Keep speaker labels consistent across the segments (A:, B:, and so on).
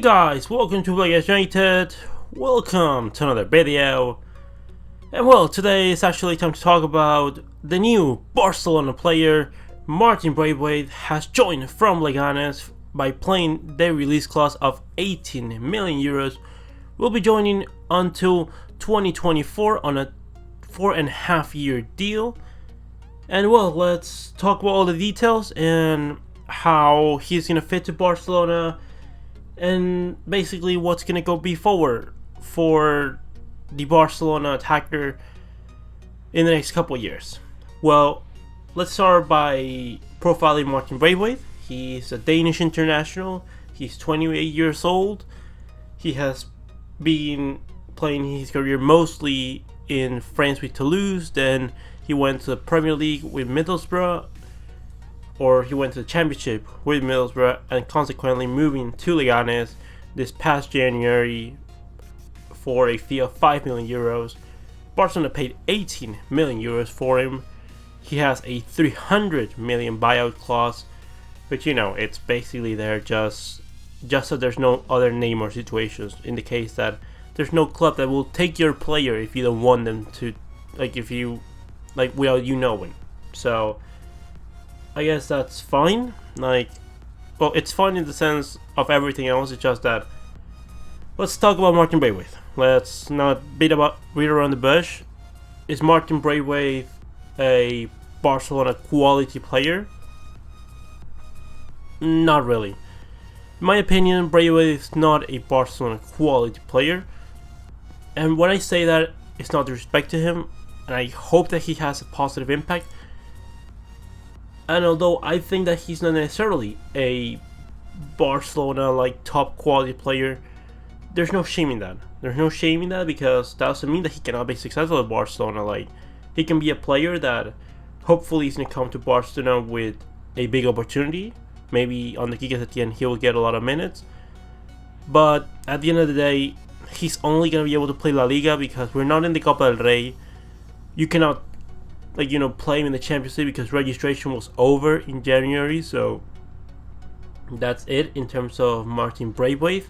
A: guys, welcome to Liga United. Welcome to another video. And well, today is actually time to talk about the new Barcelona player. Martin Braithwaite has joined from Leganes by playing their release clause of 18 million euros. Will be joining until 2024 on a 4.5-year deal. And well, let's talk about all the details and how he's gonna fit to Barcelona, and basically what's gonna be forward for the Barcelona attacker in the next couple of years. Well, let's start by profiling Martin Braithwaite. He's a Danish international. He's 28 years old. He has been playing his career mostly in France with Toulouse. Then he went to the Premier League with Middlesbrough, or he went to the Championship with Middlesbrough, and consequently moving to Leganes this past January for a fee of 5 million euros. Barcelona paid 18 million euros for him. He has a 300 million buyout clause, which, you know, it's basically there just so there's no other Neymar situations, in the case that there's no club that will take your player if you don't want them to, without you knowing. So I guess that's fine. Well, it's fine in the sense of everything else. It's just that, let's talk about Martin Braithwaite. Let's not beat around the bush. Is Martin Braithwaite a Barcelona quality player? Not really. In my opinion, Braithwaite is not a Barcelona quality player. And when I say that, it's not disrespect to him, and I hope that he has a positive impact. And although I think that he's not necessarily a Barcelona top quality player, there's no shame in that. There's no shame in that, because that doesn't mean that he cannot be successful at Barcelona. He can be a player that hopefully is going to come to Barcelona with a big opportunity. Maybe on the kick at the end he will get a lot of minutes. But at the end of the day, he's only going to be able to play La Liga because we're not in the Copa del Rey. You cannot play him in the Champions League because registration was over in January. So that's it in terms of Martin Braithwaite.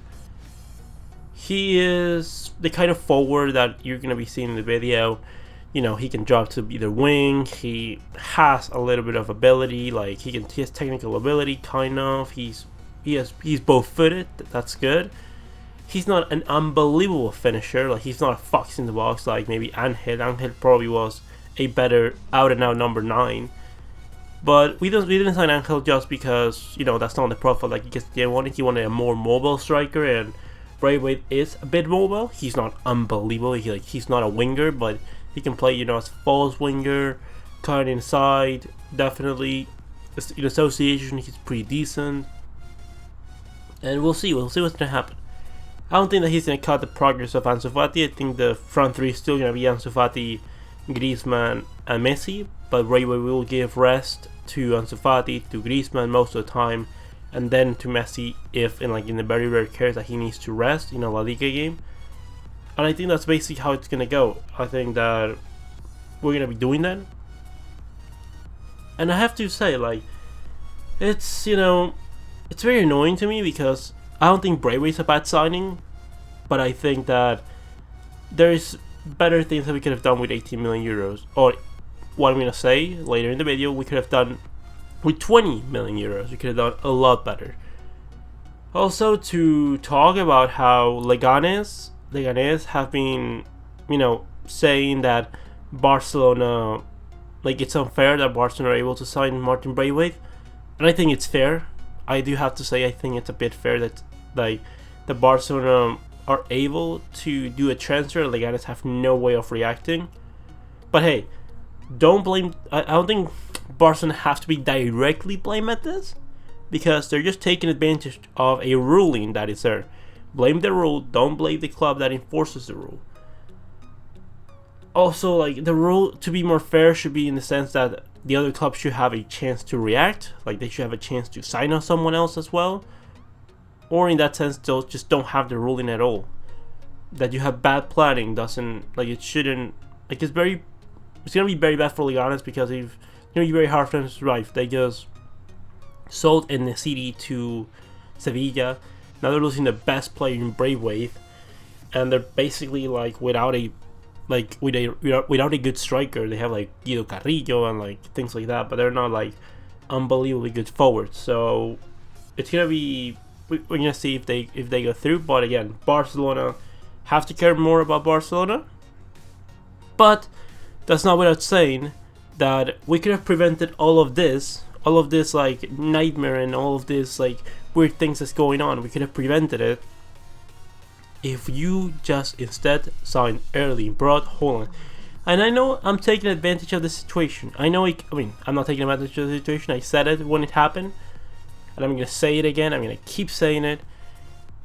A: He is the kind of forward that you're going to be seeing in the video. He can drop to either wing. He has a little bit of ability. He has technical ability, kind of. He's both footed. That's good. He's not an unbelievable finisher. He's not a fox in the box like maybe Angel. Angel probably was a better out-and-out number 9. But we didn't sign Angel just because, that's not the profile that he wanted. He wanted a more mobile striker, and Braithwaite is a bit mobile. He's not unbelievable. He's not a winger, but he can play, as a false winger, cut inside. Definitely, in association, he's pretty decent. And we'll see what's going to happen. I don't think that he's going to cut the progress of Ansu Fati. I think the front three is still going to be Ansu Fati, Griezmann and Messi, but Braithwaite will give rest to Ansu Fati, to Griezmann most of the time, and then to Messi if in the very rare case that he needs to rest in a La Liga game. And I think that's basically how it's gonna go. I think that we're gonna be doing that. And I have to say, it's it's very annoying to me because I don't think Braithwaite's a bad signing, but I think that there's better things that we could have done with 18 million euros. Or what I'm going to say later in the video, we could have done with 20 million euros. We could have done a lot better. Also, to talk about how Leganes have been, saying that Barcelona, it's unfair that Barcelona are able to sign Martin Braithwaite. And I think it's fair. I do have to say, I think it's a bit fair that the Barcelona are able to do a transfer. Leganes have no way of reacting. But hey, don't blame. I don't think Barcelona have to be directly blamed at this, because they're just taking advantage of a ruling that is there. Blame the rule. Don't blame the club that enforces the rule. Also, the rule, to be more fair, should be in the sense that the other club should have a chance to react. They should have a chance to sign on someone else as well. Or in that sense, they'll just don't have the ruling at all. That you have bad planning doesn't, it shouldn't, it's gonna be very bad for Leganes, because it's gonna be very hard for them to survive. They just sold in the city to Sevilla, Now they're losing the best player in Braithwaite, and they're basically like without a good striker. They have like Guido Carrillo and like things like that, but they're not like unbelievably good forwards. So it's gonna be, we're gonna see if they go through. But again, Barcelona have to care more about Barcelona. But that's not without saying that we could have prevented all of this like nightmare and all of this like weird things that's going on. We could have prevented it if you just instead signed early, brought Holland. And I know I'm taking advantage of the situation. I'm not taking advantage of the situation. I said it when it happened, and I'm gonna say it again. I'm gonna keep saying it.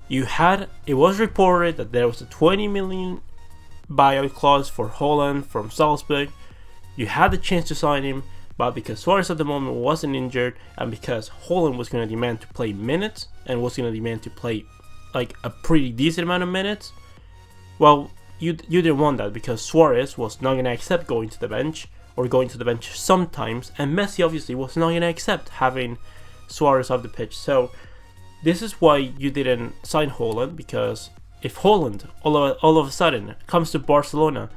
A: It was reported that there was a 20 million buyout clause for Holland from Salzburg. You had the chance to sign him, but because Suarez at the moment wasn't injured, and because Holland was going to demand to play minutes and was going to demand to play like a pretty decent amount of minutes, well, you didn't want that, because Suarez was not going to accept going to the bench, or going to the bench sometimes, and Messi obviously was not going to accept having Suarez off the pitch. So this is why you didn't sign Holland, because if Holland all of a sudden comes to Barcelona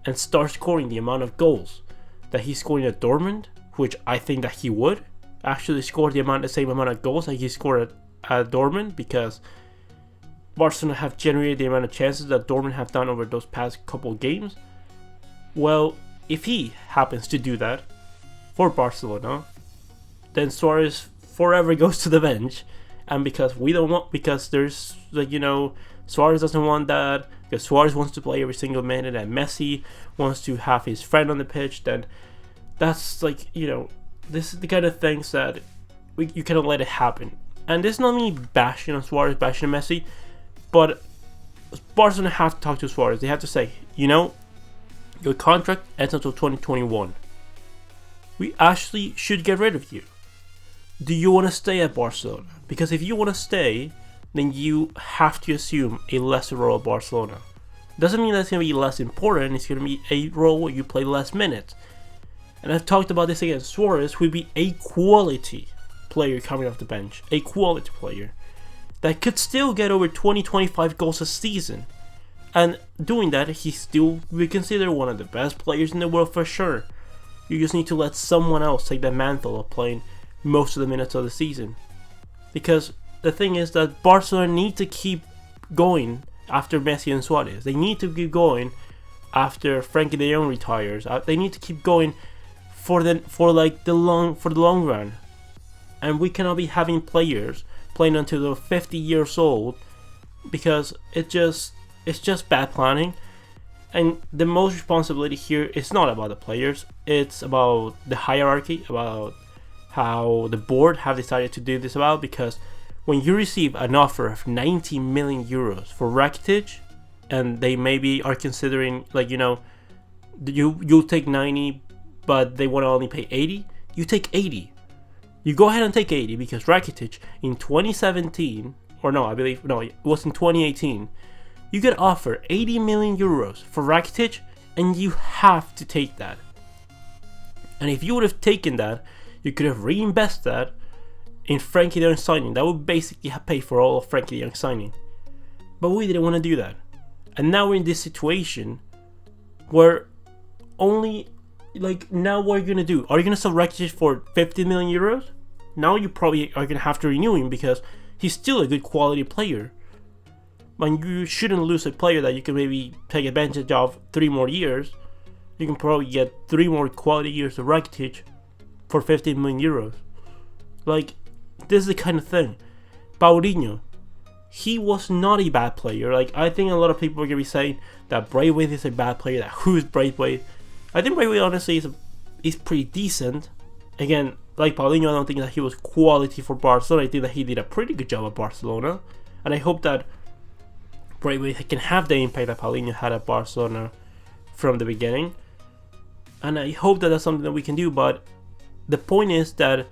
A: and starts scoring the amount of goals that he's scoring at Dortmund, which I think that he would actually score the same amount of goals that he scored at Dortmund, because Barcelona have generated the amount of chances that Dortmund have done over those past couple games. Well, if he happens to do that for Barcelona, then Suarez forever goes to the bench, and because there's like, Suarez doesn't want that, because Suarez wants to play every single minute and Messi wants to have his friend on the pitch, then that's like, this is the kind of things that you cannot let it happen. And this is not me bashing on Suarez, bashing on Messi, but Barcelona have to talk to Suarez. They have to say, your contract ends until 2021. We actually should get rid of you. Do you want to stay at Barcelona? Because if you want to stay, then you have to assume a lesser role at Barcelona. Doesn't mean that's going to be less important. It's going to be a role where you play less minutes. And I've talked about this again. Suarez would be a quality player coming off the bench. A quality player that could still get over 20-25 goals a season. And doing that, he still be considered one of the best players in the world for sure. You just need to let someone else take the mantle of playing most of the minutes of the season. Because the thing is that Barcelona need to keep going after Messi and Suarez. They need to keep going after Frankie de Jong retires. They need to keep going for the long run. And we cannot be having players playing until they're 50 years old, because it's just bad planning. And the most responsibility here is not about the players. It's about the hierarchy, about how the board have decided to do this about, because when you receive an offer of 90 million euros for Rakitic, and they maybe are considering, like, you'll take 90, but they want to only pay 80, you take 80. You go ahead and take 80, because Rakitic in 2017, it was in 2018, you get offered 80 million euros for Rakitic, and you have to take that. And if you would have taken that, you could have reinvested that in Frankie de Jong signing. That would basically have paid for all of Frankie de Jong signing. But we didn't want to do that. And now we're in this situation where now what are you going to do? Are you going to sell Rakitic for 50 million euros? Now you probably are going to have to renew him, because he's still a good quality player. But you shouldn't lose a player that you can maybe take advantage of 3 more years. You can probably get 3 more quality years of Rakitic for 15 million euros. Like, this is the kind of thing. Paulinho, he was not a bad player. Like, I think a lot of people are going to be saying that Braithwaite is a bad player, that who is Braithwaite? I think Braithwaite honestly is pretty decent. Again, like Paulinho, I don't think that he was quality for Barcelona. I think that he did a pretty good job at Barcelona. And I hope that Braithwaite can have the impact that Paulinho had at Barcelona from the beginning. And I hope that that's something that we can do. But the point is that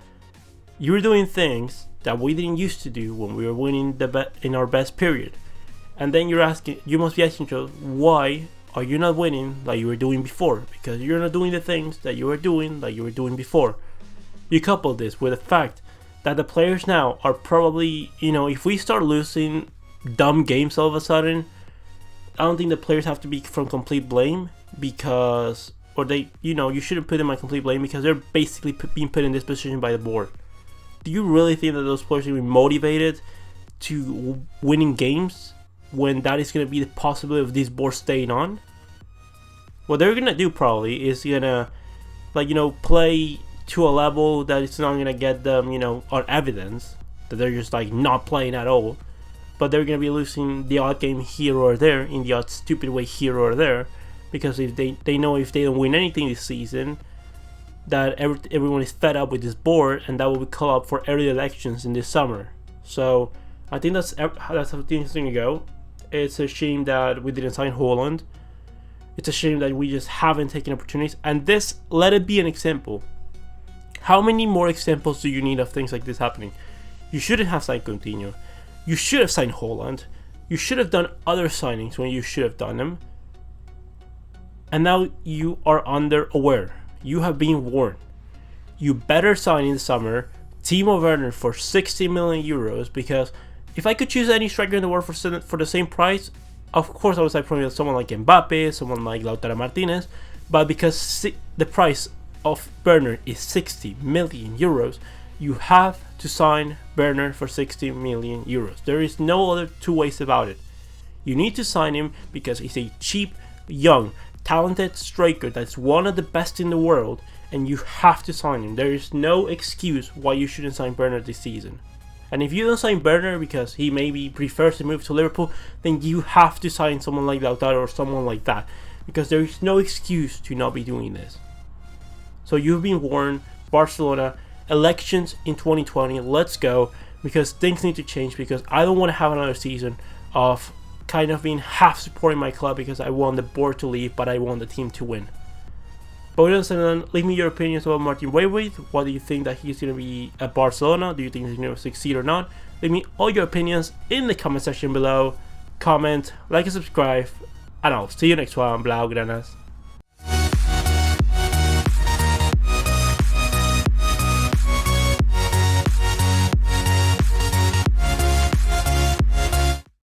A: you're doing things that we didn't used to do when we were winning in our best period. And then you must be asking yourself, why are you not winning like you were doing before? Because you're not doing the things that you were doing like you were doing before. You couple this with the fact that the players now are probably, if we start losing dumb games all of a sudden, I don't think the players have to be from complete blame because, or they, you shouldn't put them on complete blame because they're basically being put in this position by the board. Do you really think that those players are going to be motivated to winning games when that is going to be the possibility of this board staying on? What they're going to do probably is going to, play to a level that it's not going to get them, on evidence that they're just not playing at all. But they're going to be losing the odd game here or there in the odd stupid way here or there, because if they know if they don't win anything this season, that everyone is fed up with this board, and that will be called up for early elections in this summer. So I think that's how things going to go. It's a shame that we didn't sign Haaland. It's a shame that we just haven't taken opportunities, and this, let it be an example. How many more examples do you need of things like this happening? You shouldn't have signed Coutinho. You should have signed Haaland. You should have done other signings when you should have done them. And now you are underaware. You have been warned. You better sign in the summer Timo Werner for 60 million euros, because if I could choose any striker in the world for the same price, of course I would say probably someone like Mbappe, someone like Lautaro Martinez, but because the price of Werner is 60 million euros, you have to sign Werner for 60 million euros. There is no other two ways about it. You need to sign him because he's a cheap, young, talented striker that's one of the best in the world, and you have to sign him. There is no excuse why you shouldn't sign Werner this season. And if you don't sign Werner because he maybe prefers to move to Liverpool, then you have to sign someone like Lautaro or someone like that, because there is no excuse to not be doing this. So you've been warned, Barcelona. Elections in 2020, let's go, because things need to change, because I don't want to have another season of kind of being half supporting my club because I want the board to leave but I want the team to win. But with that said, leave me your opinions about Martin Braithwaite. What do you think that he's going to be at Barcelona? Do you think he's going to succeed or not? Leave me all your opinions in the comment section below. Comment, like and subscribe, and I'll see you next one, Blaugranas.